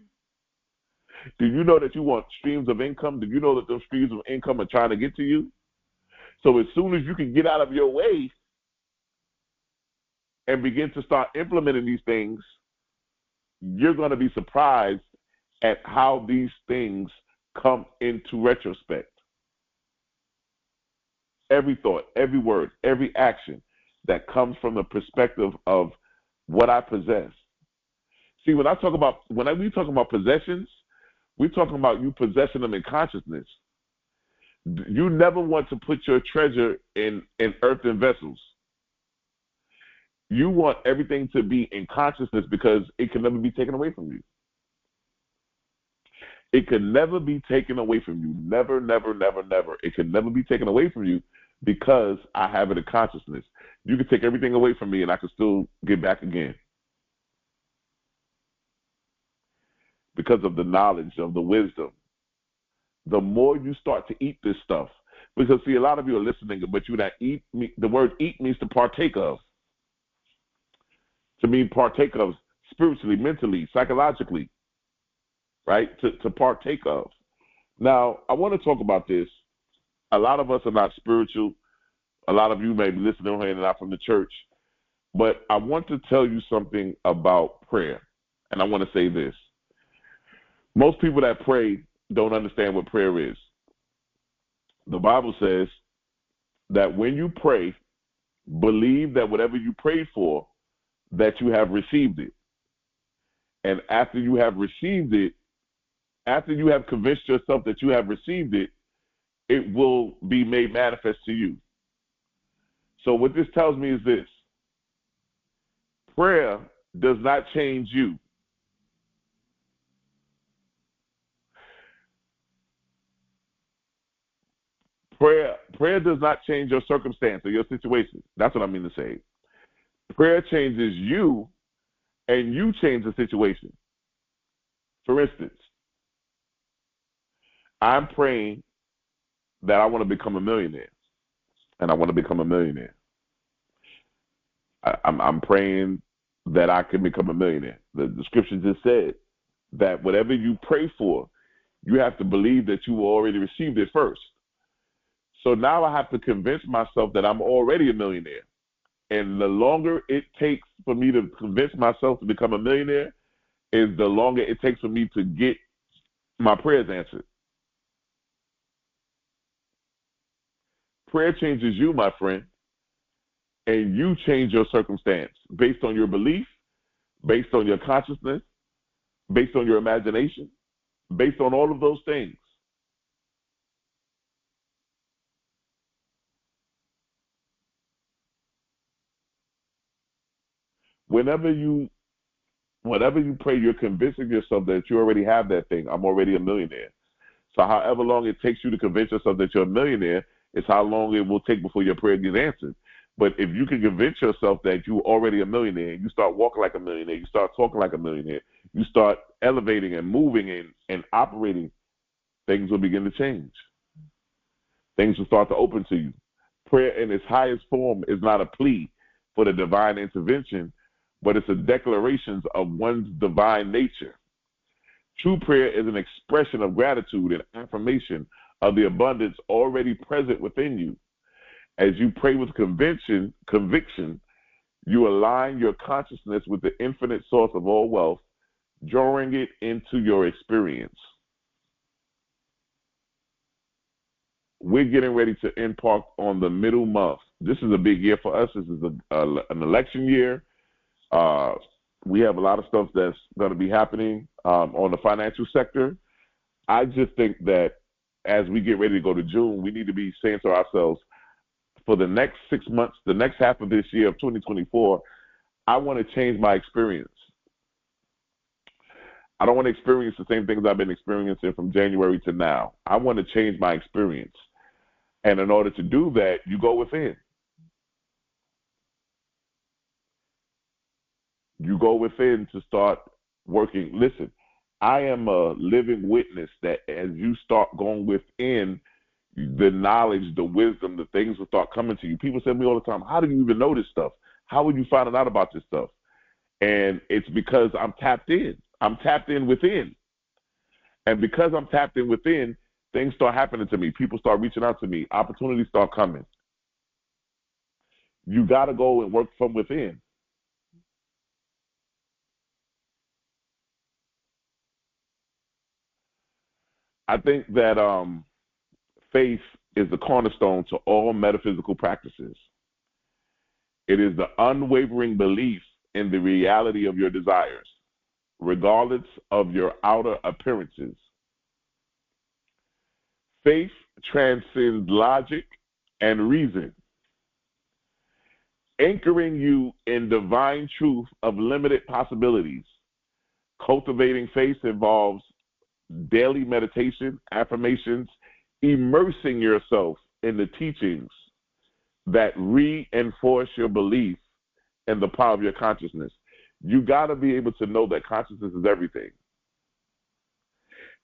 Do you know that you want streams of income? Do you know that those streams of income are trying to get to you? So as soon as you can get out of your way and begin to start implementing these things, you're going to be surprised at how these things come into retrospect. Every thought, every word, every action that comes from the perspective of what I possess. See, when we talk about possessions, we're talking about you possessing them in consciousness. You never want to put your treasure in earthen vessels. You want everything to be in consciousness because it can never be taken away from you. It can never be taken away from you. Never, never, never, never. It can never be taken away from you because I have it in consciousness. You can take everything away from me and I can still get back again. Because of the knowledge, of the wisdom. The more you start to eat this stuff, because see, a lot of you are listening, but you not eat. The word eat means to partake of. To mean partake of spiritually, mentally, psychologically, right? To partake of. Now, I want to talk about this. A lot of us are not spiritual. A lot of you may be listening and not from the church. But I want to tell you something about prayer. And I want to say this. Most people that pray don't understand what prayer is. The Bible says that when you pray, believe that whatever you prayed for, that you have received it. And after you have received it, after you have convinced yourself that you have received it, it will be made manifest to you. So what this tells me is this. Prayer does not change you. Prayer does not change your circumstance or your situation. That's what I mean to say. Prayer changes you, and you change the situation. For instance, I'm praying that I want to become a millionaire. and I want to become a millionaire. I'm praying that I can become a millionaire. The scripture just said that whatever you pray for, you have to believe that you already received it first. So now I have to convince myself that I'm already a millionaire. And the longer it takes for me to convince myself to become a millionaire is the longer it takes for me to get my prayers answered. Prayer changes you, my friend, and you change your circumstance based on your belief, based on your consciousness, based on your imagination, based on all of those things. Whenever you Whatever you pray, you're convincing yourself that you already have that thing. I'm already a millionaire. So however long it takes you to convince yourself that you're a millionaire is how long it will take before your prayer gets answered. But if you can convince yourself that you're already a millionaire, you start walking like a millionaire, you start talking like a millionaire, you start elevating and moving and operating, things will begin to change. Things will start to open to you. Prayer in its highest form is not a plea for the divine intervention, but it's a declaration of one's divine nature. True prayer is an expression of gratitude and affirmation of the abundance already present within you. As you pray with conviction, you align your consciousness with the infinite source of all wealth, drawing it into your experience. We're getting ready to embark on the middle month. This is a big year for us. This is an election year. We have a lot of stuff that's going to be happening on the financial sector. I just think that as we get ready to go to June, we need to be saying to ourselves, for the next 6 months, the next half of this year of 2024, I want to change my experience. I don't want to experience the same things I've been experiencing from January to now. I want to change my experience. And in order to do that, you go within. You go within to start working. Listen, I am a living witness that as you start going within, the knowledge, the wisdom, the things will start coming to you. People say to me all the time, how do you even know this stuff? How would you find out about this stuff? And it's because I'm tapped in. I'm tapped in within. And because I'm tapped in within, things start happening to me. People start reaching out to me. Opportunities start coming. You got to go and work from within. I think that faith is the cornerstone to all metaphysical practices. It is the unwavering belief in the reality of your desires, regardless of your outer appearances. Faith transcends logic and reason, anchoring you in divine truth of limited possibilities. Cultivating faith involves daily meditation, affirmations, immersing yourself in the teachings that reinforce your belief in the power of your consciousness. You got to be able to know that consciousness is everything.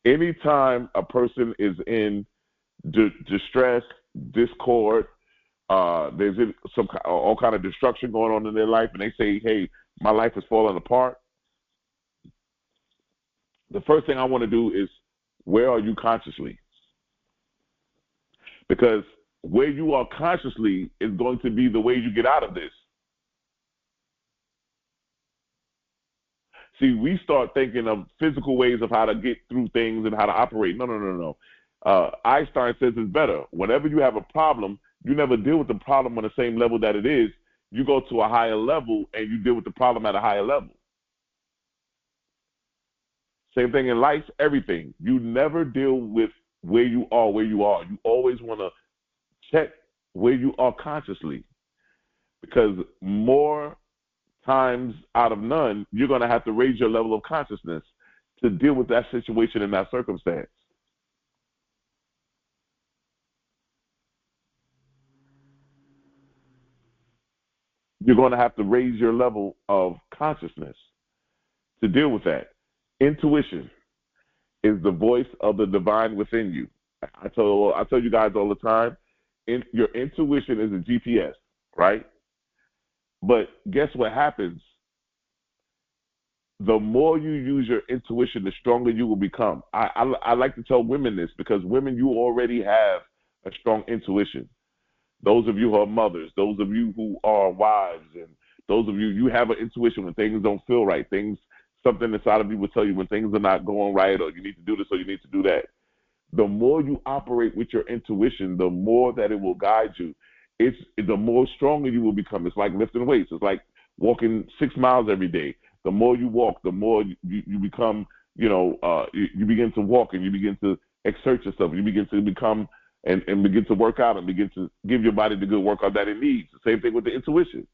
Anytime a person is in distress, discord, there's all kind of destruction going on in their life, and they say, hey, my life is falling apart, the first thing I want to do is, where are you consciously? Because where you are consciously is going to be the way you get out of this. See, we start thinking of physical ways of how to get through things and how to operate. No. Einstein says it's better. Whenever you have a problem, you never deal with the problem on the same level that it is. You go to a higher level and you deal with the problem at a higher level. Same thing in life, everything. You never deal with where you are. You always want to check where you are consciously, because more times out of none, you're going to have to raise your level of consciousness to deal with that situation and that circumstance. You're going to have to raise your level of consciousness to deal with that. Intuition is the voice of the divine within you. I tell you guys all the time, your intuition is a GPS, right? But guess what happens? The more you use your intuition, the stronger you will become. I like to tell women this because women, you already have a strong intuition. Those of you who are mothers, those of you who are wives, and those of you, you have an intuition when things don't feel right. Something inside of you will tell you when things are not going right, or you need to do this, or you need to do that. The more you operate with your intuition, the more that it will guide you. The more stronger you will become. It's like lifting weights. It's like walking 6 miles every day. The more you walk, the more you become, you begin to walk and you begin to exert yourself. You begin to become and begin to work out and begin to give your body the good workout that it needs. The same thing with the intuition.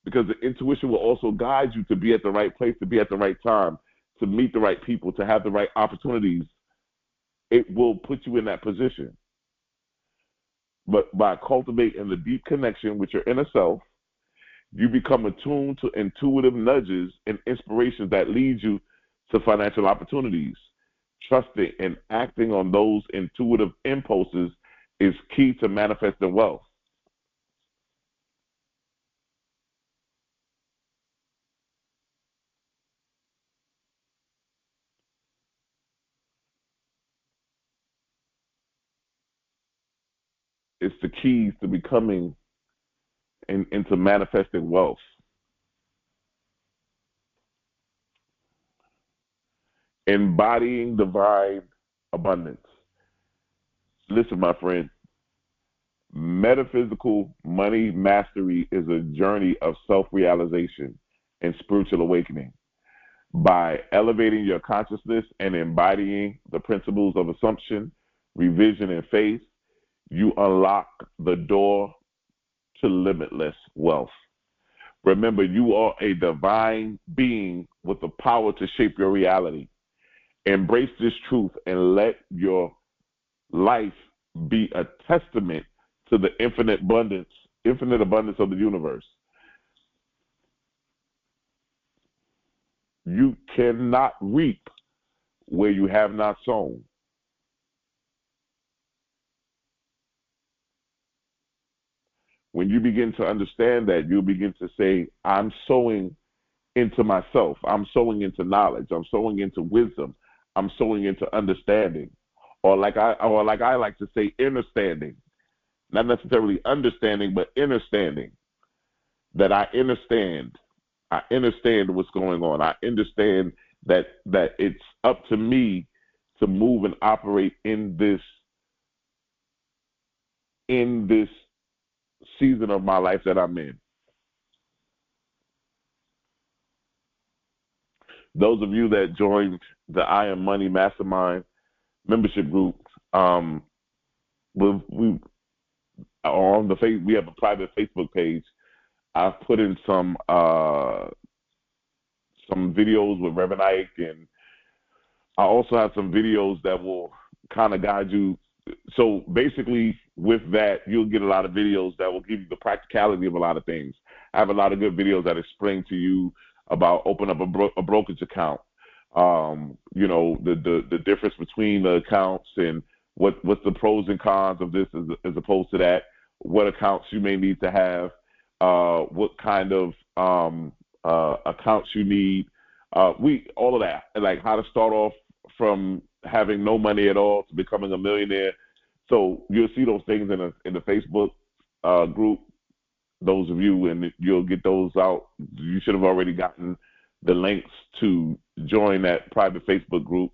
Because the intuition will also guide you to be at the right place, to be at the right time, to meet the right people, to have the right opportunities. It will put you in that position. But by cultivating the deep connection with your inner self, you become attuned to intuitive nudges and inspirations that lead you to financial opportunities. Trusting and acting on those intuitive impulses is key to manifesting wealth. It's the keys to becoming into manifesting wealth. Embodying divine abundance. Listen, my friend, metaphysical money mastery is a journey of self-realization and spiritual awakening. By elevating your consciousness and embodying the principles of assumption, revision, and faith, you unlock the door to limitless wealth. Remember, you are a divine being with the power to shape your reality. Embrace this truth and let your life be a testament to the infinite abundance of the universe. You cannot reap where you have not sown. When you begin to understand that, you'll begin to say, I'm sowing into myself. I'm sowing into knowledge. I'm sowing into wisdom. I'm sowing into understanding. Or like I like to say, understanding. Not necessarily understanding, but understanding. That I understand. I understand what's going on. I understand that it's up to me to move and operate in this season of my life that I'm in. Those of you that joined the I Am Money Mastermind membership group, we on we have a private Facebook page. I've put in some videos with Reverend Ike, and I also have some videos that will kind of guide you. So basically, with that, you'll get a lot of videos that will give you the practicality of a lot of things. I have a lot of good videos that explain to you about opening up a brokerage account. The difference between the accounts and what's the pros and cons of this as opposed to that. What accounts you may need to have. What kind of accounts you need. All of that, like how to start off from having no money at all to becoming a millionaire. So you'll see those things in the Facebook group. Those of you, and you'll get those out. You should have already gotten the links to join that private Facebook group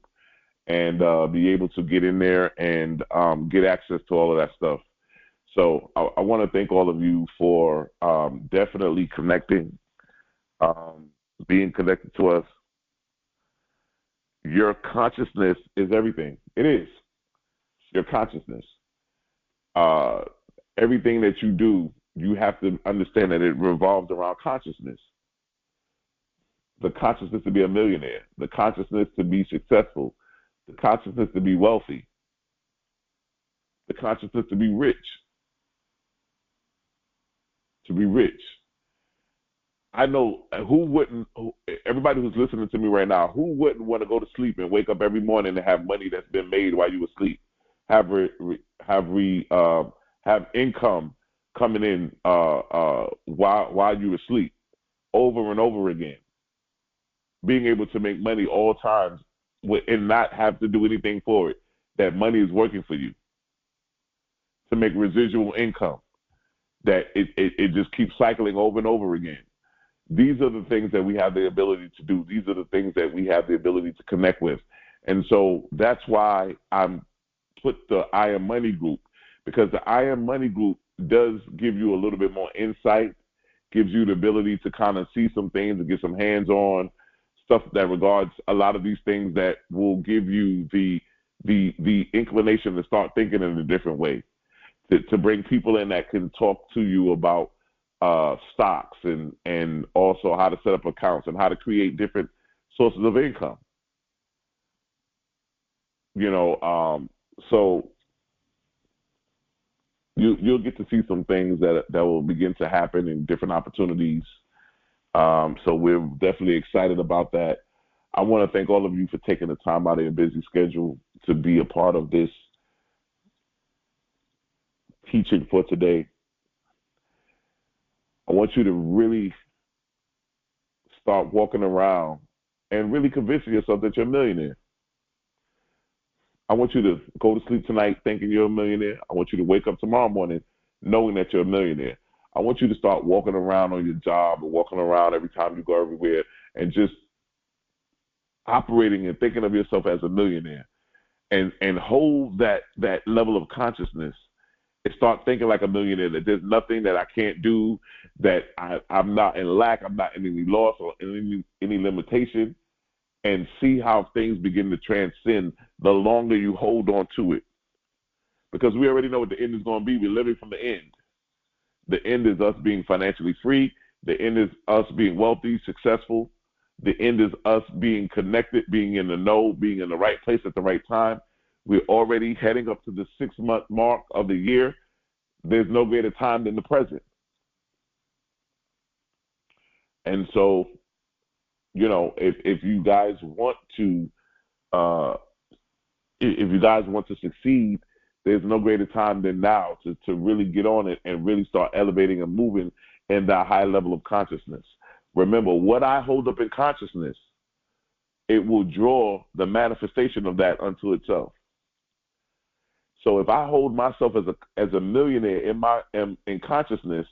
and be able to get in there and get access to all of that stuff. So I want to thank all of you for definitely connecting, being connected to us. Your consciousness is everything. It is. Your consciousness. Everything that you do, you have to understand that it revolves around consciousness. The consciousness to be a millionaire, the consciousness to be successful, the consciousness to be wealthy, the consciousness to be rich. To be rich. I know everybody who's listening to me right now, who wouldn't want to go to sleep and wake up every morning and have money that's been made while you were asleep? Have have income coming in while you're asleep, over and over again. Being able to make money all times and not have to do anything for it. That money is working for you. To make residual income. That it just keeps cycling over and over again. These are the things that we have the ability to do. These are the things that we have the ability to connect with. And so that's why I'm put the I Am Money group, because the I Am Money group does give you a little bit more insight, gives you the ability to kind of see some things and get some hands-on stuff that regards a lot of these things that will give you the inclination to start thinking in a different way, to bring people in that can talk to you about stocks and also how to set up accounts and how to create different sources of income. So you'll get to see some things that will begin to happen in different opportunities. So we're definitely excited about that. I want to thank all of you for taking the time out of your busy schedule to be a part of this teaching for today. I want you to really start walking around and really convincing yourself that you're a millionaire. I want you to go to sleep tonight thinking you're a millionaire. I want you to wake up tomorrow morning knowing that you're a millionaire. I want you to start walking around on your job or walking around every time you go everywhere and just operating and thinking of yourself as a millionaire, and hold that level of consciousness and start thinking like a millionaire, that there's nothing that I can't do, that I'm not in lack, I'm not in any loss or any limitation, and see how things begin to transcend the longer you hold on to it. Because we already know what the end is going to be. We're living from the end. The end is us being financially free. The end is us being wealthy, successful. The end is us being connected, being in the know, being in the right place at the right time. We're already heading up to the 6-month mark of the year. There's no greater time than the present. And so, if you guys want to, succeed, there's no greater time than now to really get on it and really start elevating and moving in that high level of consciousness. Remember, what I hold up in consciousness, it will draw the manifestation of that unto itself. So if I hold myself as a millionaire in consciousness,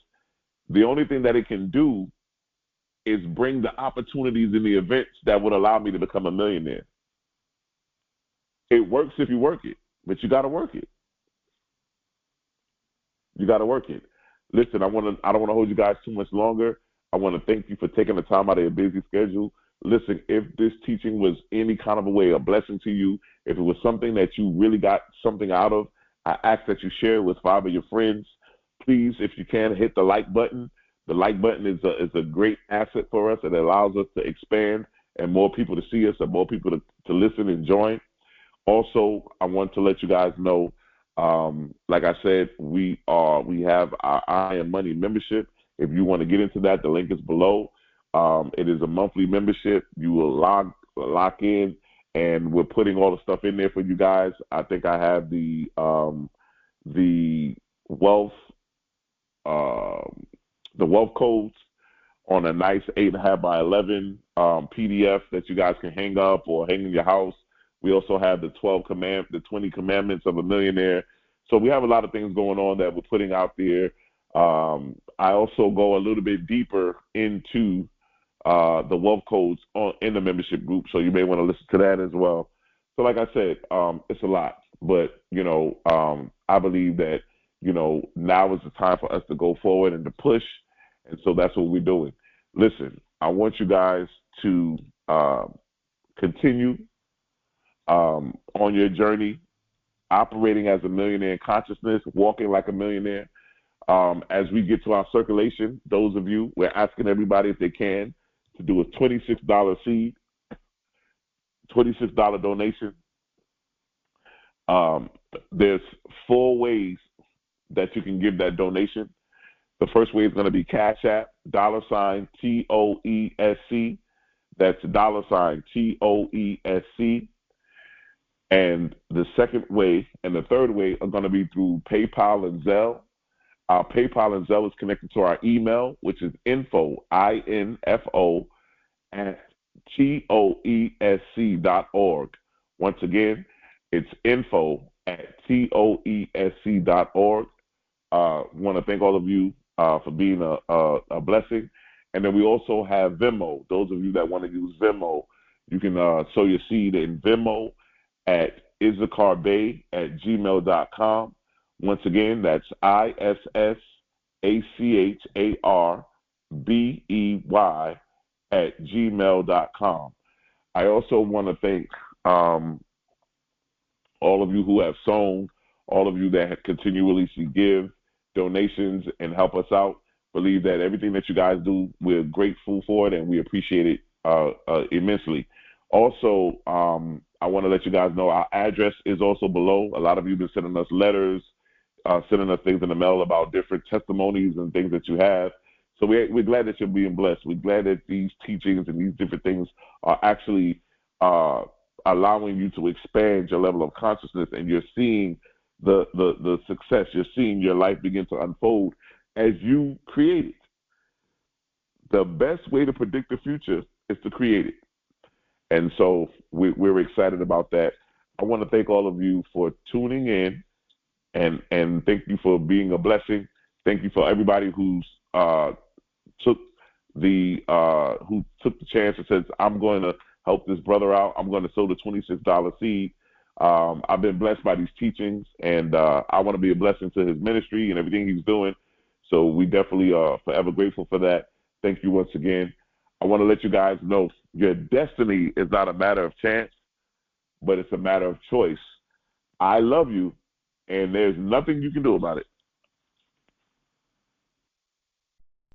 the only thing that it can do is bring the opportunities and the events that would allow me to become a millionaire. It works if you work it, but you got to work it. You got to work it. Listen, I don't want to hold you guys too much longer. I want to thank you for taking the time out of your busy schedule. Listen, if this teaching was any kind of a way, a blessing to you, if it was something that you really got something out of, I ask that you share it with 5 of your friends. Please, if you can, hit the like button. The like button is a great asset for us. It allows us to expand and more people to see us and more people to listen and join. Also, I want to let you guys know, like I said, we have our I Am Money membership. If you want to get into that, the link is below. It is a monthly membership. You will lock in, and we're putting all the stuff in there for you guys. I think I have the wealth codes on a nice 8.5 by 11 PDF that you guys can hang up or hang in your house. We also have the 20 commandments of a millionaire. So we have a lot of things going on that we're putting out there. I also go a little bit deeper into the wealth codes in the membership group, so you may want to listen to that as well. So like I said, it's a lot, but, I believe that, now is the time for us to go forward and to push, and so that's what we're doing. Listen, I want you guys to continue on your journey, operating as a millionaire in consciousness, walking like a millionaire. As we get to our circulation, those of you, we're asking everybody if they can to do a $26 seed, $26 donation. There's 4 ways that you can give that donation. The first way is going to be Cash App, $TOESC. That's $TOESC. And the second way and the third way are going to be through PayPal and Zelle. Our PayPal and Zelle is connected to our email, which is info, I-N-F-O, at TOESC.org. Once again, it's info at TOESC.org. Want to thank all of you for being a blessing. And then we also have Venmo. Those of you that want to use Venmo, you can sow your seed in Venmo at issacharbay@gmail.com. Once again, that's ISSACHARBEY@gmail.com. I also want to thank all of you who have sown, all of you that have continually give donations and help us out. Believe that everything that you guys do, we're grateful for it and we appreciate it immensely. Also, I want to let you guys know our address is also below. A lot of you have been sending us letters, sending us things in the mail about different testimonies and things that you have. So we're glad that you're being blessed. We're glad that these teachings and these different things are actually allowing you to expand your level of consciousness, and you're seeing the success. You're seeing your life begin to unfold as you create it. The best way to predict the future is to create it. And so we're excited about that. I want to thank all of you for tuning in, and thank you for being a blessing. Thank you for everybody who's took the chance and says, I'm going to help this brother out. I'm going to sow the $26 seed. I've been blessed by these teachings, and I want to be a blessing to his ministry and everything he's doing. So we definitely are forever grateful for that. Thank you once again. I want to let you guys know your destiny is not a matter of chance, but it's a matter of choice. I love you, and there's nothing you can do about it.